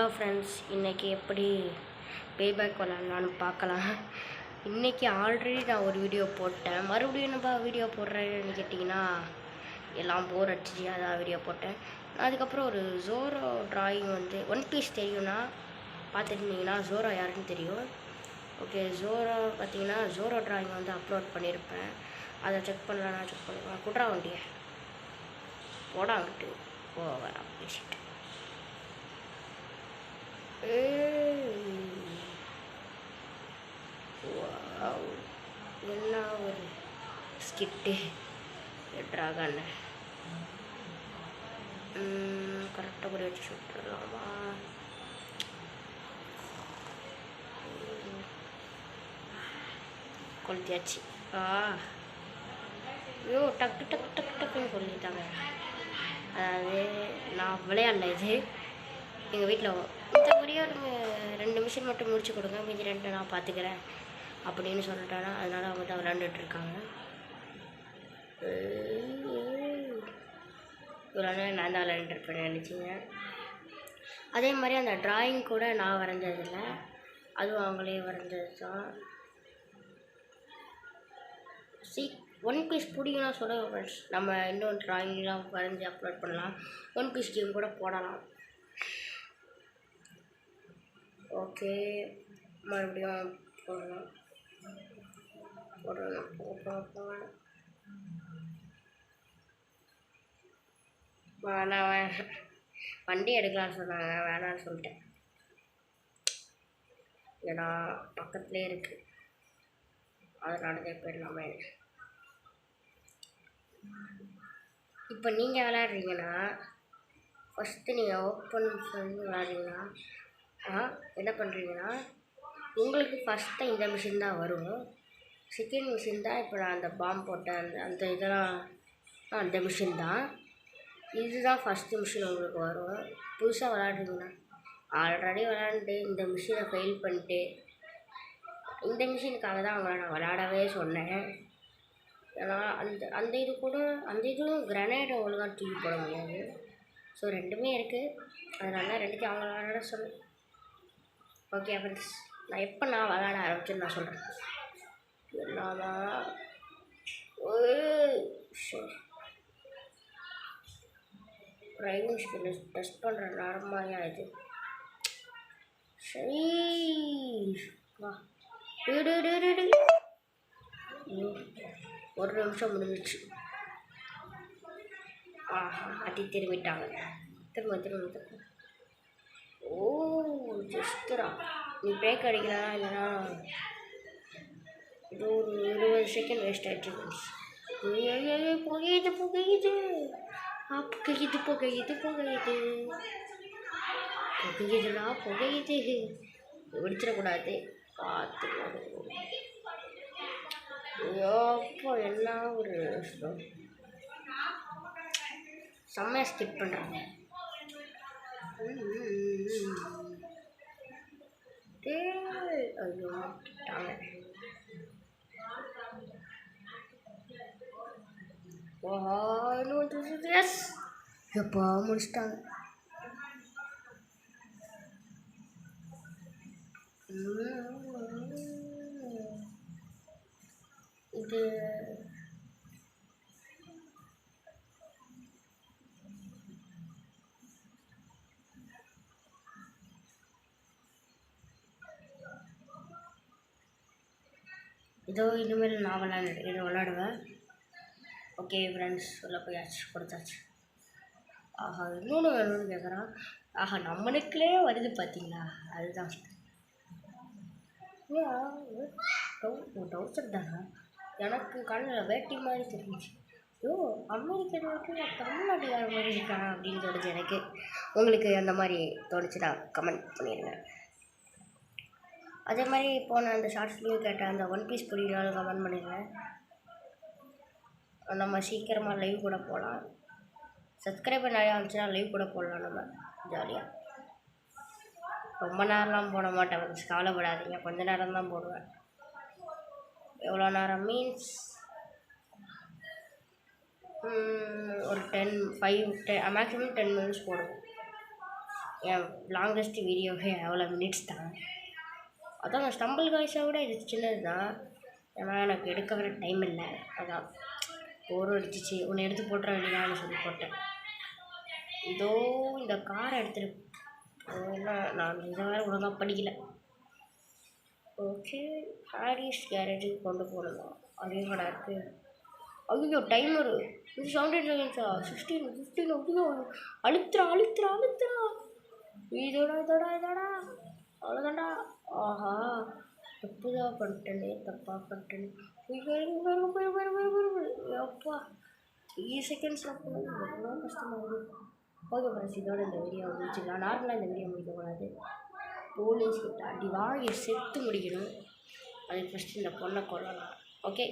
Hello friends, இன்றைக்கி எப்படி பேபேக் விளாட்லான்னு பார்க்கலாம். இன்றைக்கி ஆல்ரெடி நான் ஒரு வீடியோ போட்டேன். மறுபடியும் என்னப்பா வீடியோ போடுறேன்னு கேட்டிங்கன்னா, எல்லாம் போர் அடிச்சு அதான் வீடியோ போட்டேன். அதுக்கப்புறம் ஒரு ஜோரோ ட்ராயிங் வந்து ஒன் பீஸ் தெரியும்னா பார்த்துருந்தீங்கன்னா ஜோரோ யாருன்னு தெரியும். ஓகே, ஜோரோ பார்த்தீங்கன்னா ஜோரோ ட்ராயிங் வந்து அப்லோட் பண்ணியிருப்பேன். அதை செக் பண்ணலான்னா செக் பண்ணுவேன். குட்ரா வண்டியை போடாங்கிட்டு போவேன் பேசிட்டு. என்ன ஒரு ஸ்கிட்டு ட்ராகன் கரெக்டாக கூட வச்சு சுட்டுடலாமா? கொளுத்தியாச்சு. ஐயோ, டக்கு டக்கு டக்கு டக்குன்னு சொல்லிட்டாங்க. அதாவது நான் விளையாடல, இது எங்கள் வீட்டில் இந்த மாதிரியே ஒரு 2 மிஷின் மட்டும் முடிச்சு கொடுங்க, மீதி 2 நான் பார்த்துக்கிறேன் அப்படின்னு சொல்லிட்டானா. அதனால் அவங்க தான் விளாண்டுட்ருக்காங்க. இவ்வளோ நேரம் நான் தான் விளையாண்டுருப்பேன் நினச்சிங்க. அதே மாதிரி அந்த ட்ராயிங் கூட நான் வரைஞ்சதில்லை, அதுவும் அவங்களே வரைஞ்சது தான். ஒன் பீஸ் பிடிக்குன்னா சொல்லுங்கள் ஃப்ரெண்ட்ஸ், நம்ம இன்னும் ட்ராயிங்லாம் வரைஞ்சி அப்லோட் பண்ணலாம். ஒன் பீஸ் கேம் கூட போடலாம். ஓகே, மறுபடியும் போடலாம். நான் வண்டி எடுக்கலான்னு சொன்னாங்க, வேணான்னு சொல்லிட்டேன். ஏன்னா பக்கத்துலேயே இருக்குது, அதனால போயிடலாமே. இப்போ நீங்கள் விளையாடுறீங்கன்னா ஃபஸ்ட்டு நீங்கள் ஓப்பன் பண்ணி விளையாடுறீங்கன்னா என்ன பண்ணுறீங்கன்னா, உங்களுக்கு ஃபஸ்ட்டு இந்த மிஷின் தான் வரும். செகண்ட் மிஷின் தான் இப்போ நான் அந்த பாம்பு போட்டேன், அந்த இதெல்லாம் அந்த மிஷின் தான். இதுதான் ஃபஸ்ட்டு மிஷின் உங்களுக்கு வரும். புதுசாக விளையாடுறீங்கன்னா, ஆல்ரெடி விளையாண்டு இந்த மிஷினை ஃபெயில் பண்ணிட்டு, இந்த மிஷினுக்காக தான் அவங்கள நான் விளையாடவே சொன்னேன். ஏன்னா அந்த இது கூட அந்த இதுவும் கிரனேடை ஒழுங்காக தூக்கி போட முடியாது. ஸோ ரெண்டுமே இருக்குது, அதனால 2த்தையும் அவங்க விளையாட சொன்னேன். ஓகே ஃப்ரெண்ட்ஸ், நான் எப்போ நான் விளையாட ஆரம்பிச்சேன்னு நான் சொல்கிறேன். எல்லாமா ட்ரைவிங் ஸ்கில் டெஸ்ட் பண்ணுற நேரமாயா இது? சரி வா, ஒரு நிமிஷம் முடிஞ்சிச்சு. அடி திரும்பிட்டாங்க. திரும்ப ஓ ஜஸ்ட்ரா, நீ பிரேக் அடிக்கலாம், இல்லைன்னா இது ஒரு 20 செகண்ட் வேஸ்ட் ஆகிடுச்சு. புகையுது புகையுது புகையுது புகையுது புகையுது புகையுதுடா புகையுது. வெடிச்சிடக்கூடாது, பார்த்து. ஐயோப்போ, என்ன ஒரு செம்மையாக ஸ்கிப் பண்ணுறாங்க. ஐயோ மாட்டாங்க. எஸ், எப்போ முடிச்சிட்டாங்க. இது இதோ இனிமேல் நான் விளாடுவேன். ஓகே ஃப்ரெண்ட்ஸ், சொல்ல போயாச்சு, கொடுத்தாச்சு. இன்னொன்று வேணும்னு கேட்குறான். நம்மளுக்குள்ளே வருது பார்த்தீங்களா, அதுதான். டவுசர் தானே, எனக்கு கண்ணில் வேட்டி மாதிரி தெரிஞ்சிச்சு. அமெரிக்கன் தமிழ்நாட்டுக்கார மாதிரி இருக்கான் அப்படின்னு தோணுச்சு எனக்கு. உங்களுக்கு அந்த மாதிரி தோணுச்சுன்னா கமெண்ட் பண்ணிடுங்க. அதே மாதிரி இப்போ நான் அந்த ஷார்ட்ஸ்லேயும் கேட்டேன், அந்த ஒன் பீஸ் பிடிக்கலான்னு கமெண்ட் பண்ணிடுறேன். நம்ம சீக்கிரமாக லைவ் கூட போகலாம். சப்ஸ்கிரைபர் நிறையா இருந்துச்சுன்னா லைவ் கூட போடலாம் நம்ம ஜாலியாக. ரொம்ப நேரம்லாம் போட மாட்டேன், கவலைப்படாதீங்க, கொஞ்ச நேரம் தான் போடுவேன். எவ்வளோ நேரம் மீன்ஸ் ஒரு 10 மேக்ஸிமம் 10 மினிட்ஸ் போடுவோம். என் லாங்கஸ்ட் வீடியோவே எவ்வளோ மினிட்ஸ் தான். அதான் ஸ்டம்பிள் காய்ஸை விட இது சின்னது தான். ஏன்னா எனக்கு எடுக்க வர டைம் இல்லை. அதான் போர் அடிச்சிச்சு, ஒன்று எடுத்து போட்டுற வேண்டியதான்னு சொல்லி போட்டேன். இதோ இந்த காரை எடுத்துகிட்டு நான் இதை வேறு ஒழுங்காக படிக்கலை. ஓகே, ஹாரிஸ் கேரேஜுக்கு கொண்டு போகணும். அதே கடை இருக்குது. ஐயோ டைமரு இது 17 செகண்ட்ஸா? 16 15 ஐயோ அழுத்துறா இதோடா அவ்வளோதான்டா. ஆஹா தப்பாக பண்ணிட்டேனே. அப்பா 3 செகண்ட்ஸில் போகணும், எவ்வளோ கஷ்டமாகுது. ஓகே ஃப்ரெண்ட்ஸ், இதோட இந்த வீடியோ முடிச்சுக்கலாம். நார்மலாக இந்த வீடியோ முடிக்கக்கூடாது, போலீஸ்கிட்ட அடி வாங்கி செத்து முடிக்கணும். அதுக்கு ஃபஸ்ட்டு இந்த பொண்ணை கொள்ளலாம். ஓகே,